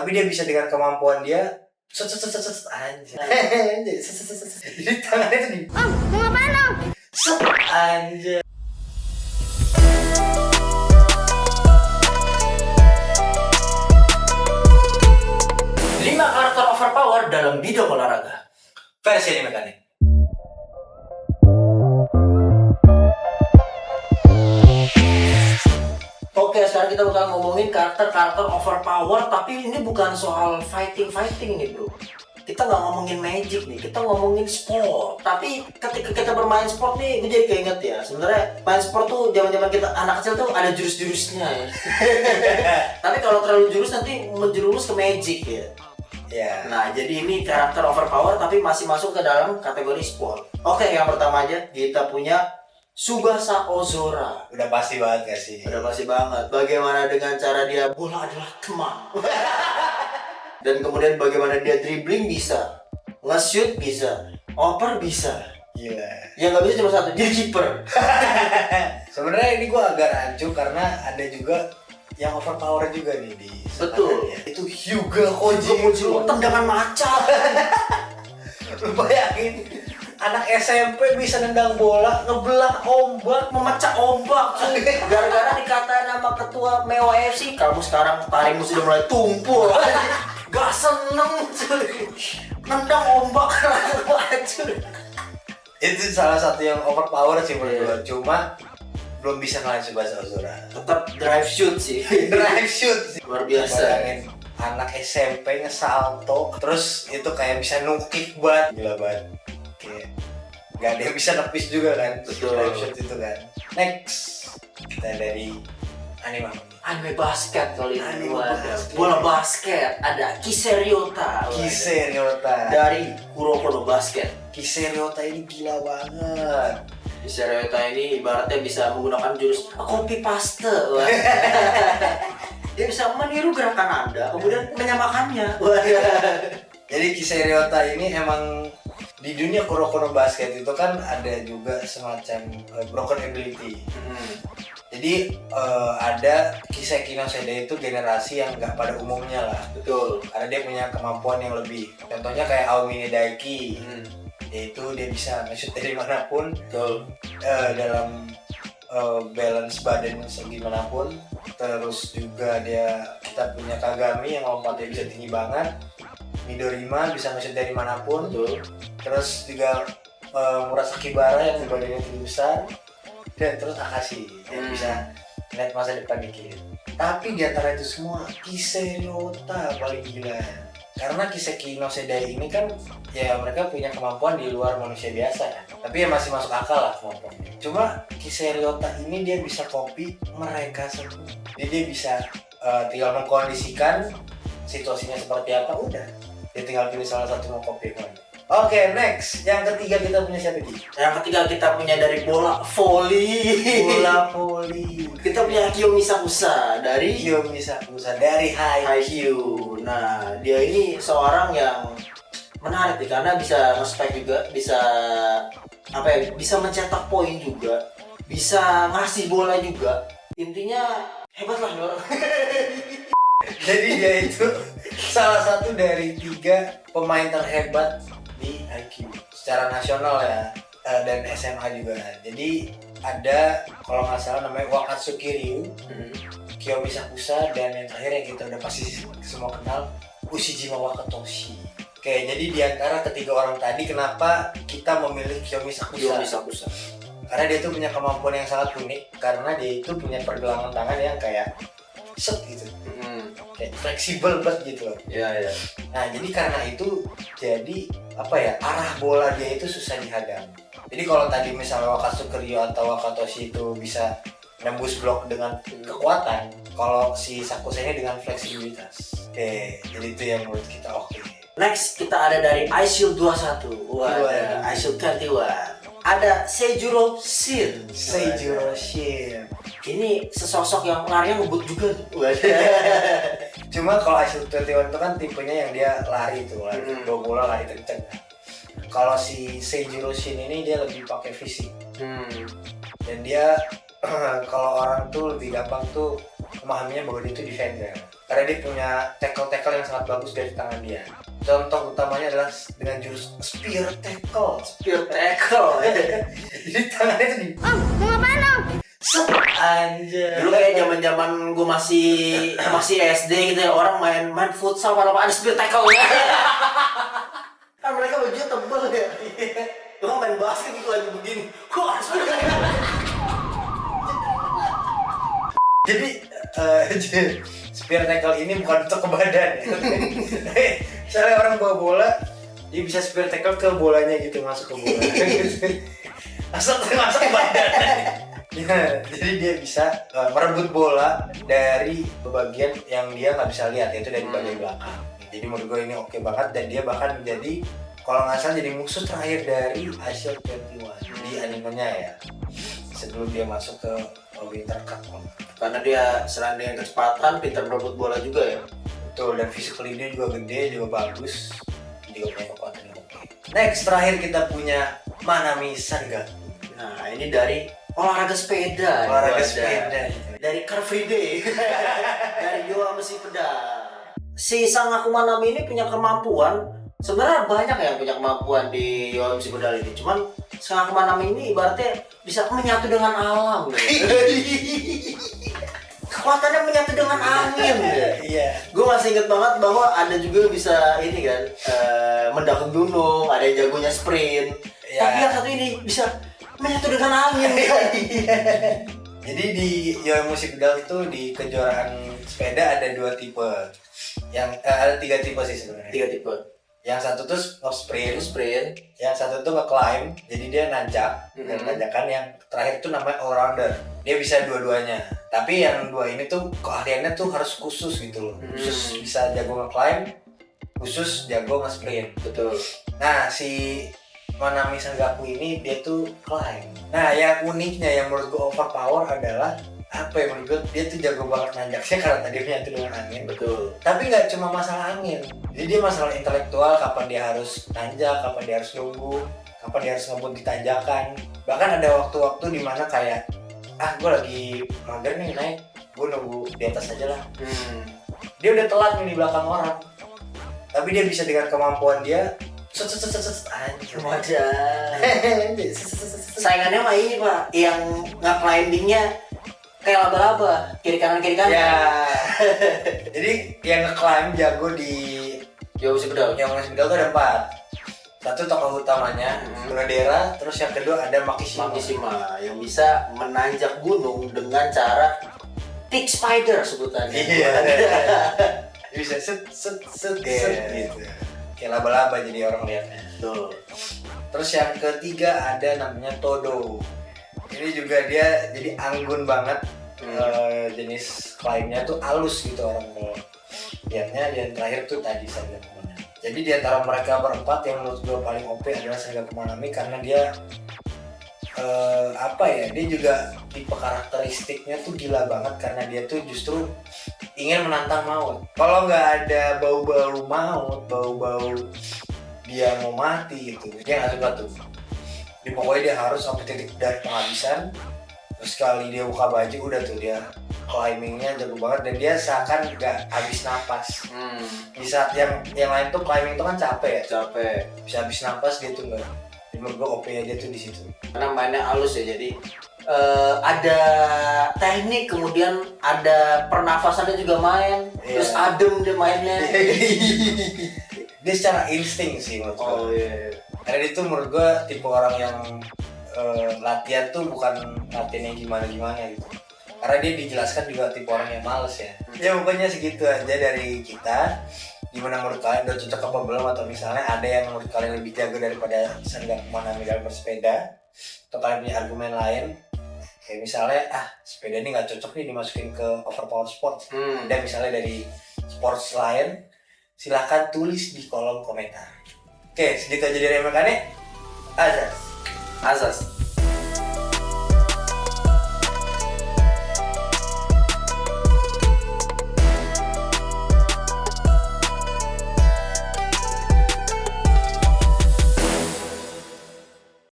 tapi dia bisa dengan kemampuan dia anjir. Jadi tangannya tuh di Om, mau ngapain om? anjir. Lima karakter overpower dalam bidang olahraga. Versi ini mekanik. Oke, sekarang kita bakal ngomongin karakter-karakter overpower, tapi ini bukan soal fighting nih bro. Kita nggak ngomongin magic nih, kita ngomongin sport. Tapi ketika kita bermain sport nih, gue jadi keinget ya. Sebenarnya main sport tuh zaman-zaman kita anak kecil tuh ada jurus-jurusnya ya. Tapi kalau terlalu jurus nanti menjerumus ke magic ya. Ya. Nah, jadi ini karakter overpower tapi masih masuk ke dalam kategori sport. Oke, yang pertama aja kita punya Tsubasa Ozora. Udah pasti banget gak sih? Udah pasti banget. Bagaimana dengan cara dia bola adalah teman. Dan kemudian bagaimana dia dribbling bisa, nge-shoot bisa, oper bisa. Gila. Yang nggak bisa cuma satu, dia kiper. Sebenarnya ini gua agak rancu karena ada juga yang overpower juga nih di. Betul. Itu Hyuga Kojiro, tendangan macan. Lu bayangin, anak SMP bisa nendang bola, ngebelah ombak, memecah ombak. Gara-gara dikatain nama ketua Meo FC, kamu sekarang taringmu sudah mulai tumpul. Gak seneng cuy, nendang ombak cuy. Itu salah satu yang overpower sih menurut gue. Cuma belum bisa ngalahin Tsubasa Ozora. Tetap drive shoot sih. Drive shoot sih. Luar biasa. Bayangin anak SMP ngesalto, terus itu kayak bisa nukik banget. Gila banget. Kayak gak ada yang bisa nepis juga kan. Betul. Drive shoot itu kan. Next, kita dari anime basket kali ini. Bola basket ada Kiseryota dari Kuroko no Basket. Kiseryota ini gila banget. Kiseryota ini ibaratnya bisa menggunakan jurus copy paste. Dia bisa meniru gerakan Anda kemudian menyamakannya. Jadi Kiseryota ini emang di dunia Kuroko no Basket itu kan ada juga semacam broken ability. Jadi ada Kiseki no Sede itu generasi yang nggak pada umumnya lah. Betul. Karena dia punya kemampuan yang lebih. Contohnya kayak Aomine Daiki. Yaitu dia bisa nge-shoot dari manapun. Betul. Dalam balance badan segimanapun. Terus juga kita punya Kagami yang lompatnya bisa tinggi banget. Midorima bisa nge-shoot dari manapun. Betul. Terus juga Murasaki Bara yang badannya tinggi besar. Dan terus Akashi yang bisa lihat masa depan dikit. Tapi di antara itu semua Kiseryota paling gila. Karena Kiseki no Sede ini kan ya mereka punya kemampuan di luar manusia biasa kan. Tapi ya masih masuk akal lah kemampuannya. Cuma Kiseryota ini dia bisa copy mereka semua. Jadi dia bisa tinggal mengkondisikan situasinya seperti apa, udah. Dia tinggal pilih salah satu mau copy kan. Oke, next. Yang ketiga kita punya siapa, Di? Yang ketiga kita punya dari bola volley. Bola volley. Kita punya Kiyomi Sakusa dari Haikyuu. Nah, dia ini seorang yang menarik nih karena bisa nge-spike juga, bisa mencetak poin juga, bisa ngasih bola juga. Intinya hebat lah orang. Jadi dia itu salah satu dari 3 pemain terhebat di Haikyuu secara nasional ya, dan SMA juga. Jadi ada kalau nggak salah namanya Wakatsuki Ryu, Kiyomi Sakusa, dan yang terakhir yang kita udah pasti semua kenal Ushijima Wakatoshi. Oke, jadi di antara ketiga orang tadi kenapa kita memilih Kiyomi Sakusa? Karena dia tuh punya kemampuan yang sangat unik, karena dia itu punya pergelangan tangan yang kayak set gitu. Kayak fleksibel banget gitu loh. Iya. Nah, jadi karena itu arah bola dia itu susah dihadang. Jadi kalau tadi misalnya Wakatsuki Ryu atau Wakatoshi itu bisa nembus blok dengan kekuatan, kalau si Sakusa ini dengan fleksibilitas. Oke, jadi itu yang menurut kita oke. Next kita ada dari iShield 21. Ada iShield 21. Ada Seijuro Shin. Ini sesosok yang larinya ngebut juga tuh. Cuma kalau iShield 21 itu kan tipenya yang dia lari tuh, bawa bola lari kenceng. Kalau si Seijuro Shin ini dia lebih pakai fisik. Dan dia kalau orang tuh lebih gampang tuh memahaminya bahwa dia itu defender. karena dia punya tackle yang sangat bagus dari tangan dia. Contoh utamanya adalah dengan jurus spear tackle. Jadi tangannya tuh di Mau ngapain om? anjir. Dulu kayak zaman gue masih SD gitu ya, orang main futsal apa ada spear tackle ya. Kan mereka bajunya tebel ya. Gue main basket gitu lagi begini. Kok harus Jadi spear tackle ini bukan untuk ke badan ya. Misalnya orang bawa bola, dia bisa spear tackle ke bolanya gitu, masuk ke bola. masuk ke badan. Ya, jadi dia bisa merebut bola dari bagian yang dia nggak bisa lihat, yaitu dari bagian belakang. Jadi menurut gue ini oke banget, dan dia bahkan menjadi, kalau nggak salah, jadi musuh terakhir dari Asia 21 di animenya ya, sebelum dia masuk ke Winter Cup. Karena dia selain dengan kecepatan, pintar merebut bola juga ya. Betul, dan physically dia juga gede, juga bagus, juga punya kekuatan yang oke. Next, terakhir kita punya Manami Sangaku. Nah, ini dari olahraga sepeda. Olahraga Ada. sepeda. Dari Car Free Day. Dari Yoa Besi Pedal. Si Sangaku Manami ini punya kemampuan. Sebenarnya banyak yang punya kemampuan di Yoa Besi Pedal ini. Cuman Sangaku Manami ini ibaratnya bisa menyatu dengan alam. Kekuatannya menyatu dengan angin. Iya. Gue masih inget banget bahwa ada juga bisa ini kan, mendaki gunung, ada yang jagonya sprint. Ya. Tapi yang satu ini bisa menyatu dengan angin. Jadi di Yoa Besi Pedal itu di kejuaraan sepeda ada 2 tipe. Ada 3 tipe sih sebenarnya. 3 tipe. Yang satu tuh sprint, yang satu tuh nge-climb, jadi dia nanjak, dan nanjakan. Yang terakhir tuh namanya all-rounder, dia bisa dua-duanya. Tapi yang dua ini tuh keahliannya tuh harus khusus gitu loh, khusus bisa jago nge-climb, khusus jago nge-sprint. Betul. Nah, si Manami Sangaku ini dia tuh climb. Nah, yang uniknya yang menurut gue overpower adalah apa ya, menurut gue dia tuh jago banget nanjaknya karena tadi menyatu dengan angin. Betul. Tapi nggak cuma masalah angin, jadi dia masalah intelektual, kapan dia harus nanjak, kapan dia harus nunggu, kapan dia harus ngebut di tanjakan. Bahkan ada waktu-waktu dimana kayak, gue lagi mager nih naik, gue nunggu di atas aja lah. Dia udah telat nih di belakang orang, tapi dia bisa dengan kemampuan dia anjir. Saingannya mah ini pak, yang nge-climbingnya kayak laba-laba, kiri kanan Ya. Jadi yang nge-climb jago di Yoa Besi Pedal. Yoa Besi Pedal tuh ada 4. Satu tokoh utamanya, Kunadera, terus yang kedua ada Makishima. Yang bisa menanjak gunung dengan cara tick spider sebutannya. Iya. Bisa set gitu. Kayak laba-laba jadi orang lihatnya. Betul. Terus yang ketiga ada namanya Todo. Ini juga dia jadi anggun banget. Jenis climbnya tuh halus gitu orang kalau lihatnya. Dan terakhir tuh tadi Sangaku Manami. Jadi di antara mereka berempat yang menurut gue paling OP adalah Sangaku Manami, karena dia dia juga tipe karakteristiknya tuh gila banget, karena dia tuh justru ingin menantang maut. Kalau nggak ada bau-bau maut, bau-bau dia mau mati gitu, dia nggak suka tuh. Di pokoknya dia harus sampai titik dari penghabisan. Terus sekali dia buka baju udah tuh dia climbingnya jago banget, dan dia seakan nggak habis napas. Di saat yang lain tuh climbing itu kan capek ya, bisa habis napas, dia tuh nggak. Menurut gue OP-nya dia tuh di situ. Karena mainnya halus ya, jadi ada teknik, kemudian ada pernafasannya juga main, terus adem dia mainnya. Dia secara insting sih menurut gue. Karena dia tuh menurut gue tipe orang yang latihan tuh bukan latihan yang gimana-gimana gitu. Karena dia dijelaskan juga tipe orang yang males ya. Ya pokoknya segitu aja dari kita. Gimana menurut kalian, udah cocok apa belum? Atau misalnya ada yang menurut kalian lebih jago daripada Sangaku Manami dalam bersepeda, atau kalian punya argumen lain kayak misalnya sepeda ini nggak cocok nih dimasukin ke overpower sports, dan misalnya dari sports lain, silahkan tulis di kolom komentar. Oke, segitu aja dari Mekane. Azas.